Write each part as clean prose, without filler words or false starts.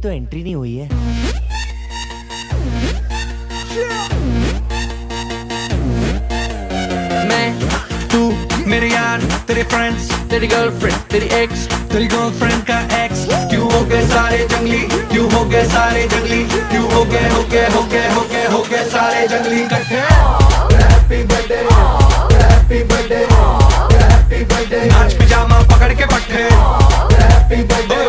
तो एंट्री नहीं हुई है। मैं, तू मेरे यार, तेरे फ्रेंड्स, तेरी गर्लफ्रेंड, तेरी एक्स, तेरी गर्लफ्रेंड का एक्स, क्यों हो गए सारे जंगली, क्यों हो गए सारे जंगली, क्यों हो गए सारे जंगली इकट्ठे। Happy birthday, happy birthday, happy birthday, नाच पिजामा पकड़ के पट्टे। हैप्पी बर्थडे,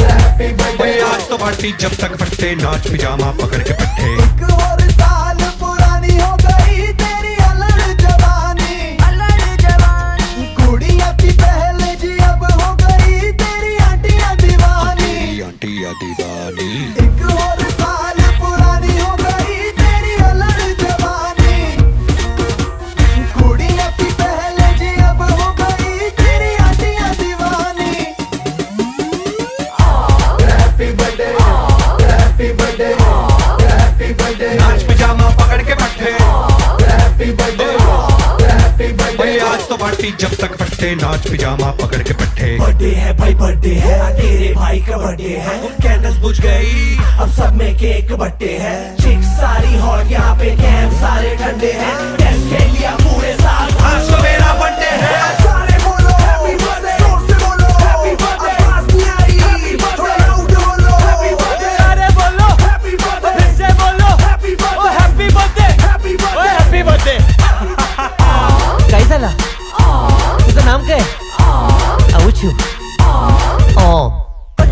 हैप्पी बर्थडे, आज तो पार्टी जब तक फट्टे, नाच पिजामा पकड़ के पट्टे। एक और साल पुरानी हो गई तेरी अलग जवानी, कुड़ियां थी पहले जी अब हो गई तेरी आंटियां दीवानी, आंटियां दीवानी। एक और साल पुरानी हो गई तेरी अलग जवानी, कुड़ियां थी पहले जी अब हो गई तेरी आंटियां दीवानी। Happy birthday, happy birthday, happy birthday, नाच पिजामा पकड़ के पट्टे। हैप्पी बर्थडे, हैप्पी बर्थडे, आज तो पार्टी जब तक फट्टे, नाच पिजामा पकड़ के पट्टे। बर्थडे है भाई बर्थडे है, तेरे भाई का बर्थडे है, कैंडल्स बुझ गई, अब सब में केक बट्टे है, चिक्स सारी हॉट यहाँ पे कैंप सारे ठंडे हैं, टेस्ट के लिया पूरे साल, आज तो मेरा बर्थडे है। सारे बोलो हैप्पी बर्थडे, जोर से बोलो हैप्पी बर्थडे, आवाज नहीं आ रही हैप्पी बर्थडे, थोड़ा लाउड बोलो हैप्पी बर्थडे, सारे बोलो हैप्पी बर्थडे, फिर से बोलो happy birthday, happy birthday, happy birthday, happy birthday. कैसा ला? उसका नाम क्या है? आउचू।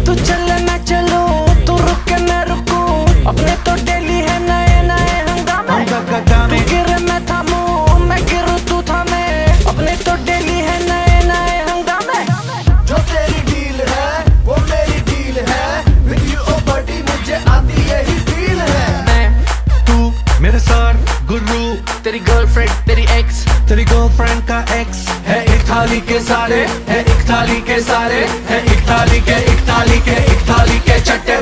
तू चले मैं चलूं, तू रुके मैं रुकूं, अपने तो डेली है नए नए हंगामे, तू गिरे मैं थामूं, मैं गिरूं तू थामे, अपने तो डेली है नए नए हंगामे। जो तेरी डील है वो मेरी डील है, विद यू ओ बडी मुझे आती यही फील है। मैं, तू मेरे सर गुरु, तेरी गर्लफ्रेंड, तेरी एक्स, तेरी गर्लफ्रेंड का एक्स, है एक थाली के सारे, है एक थाली के सारे, है एक थाली के चट्टे।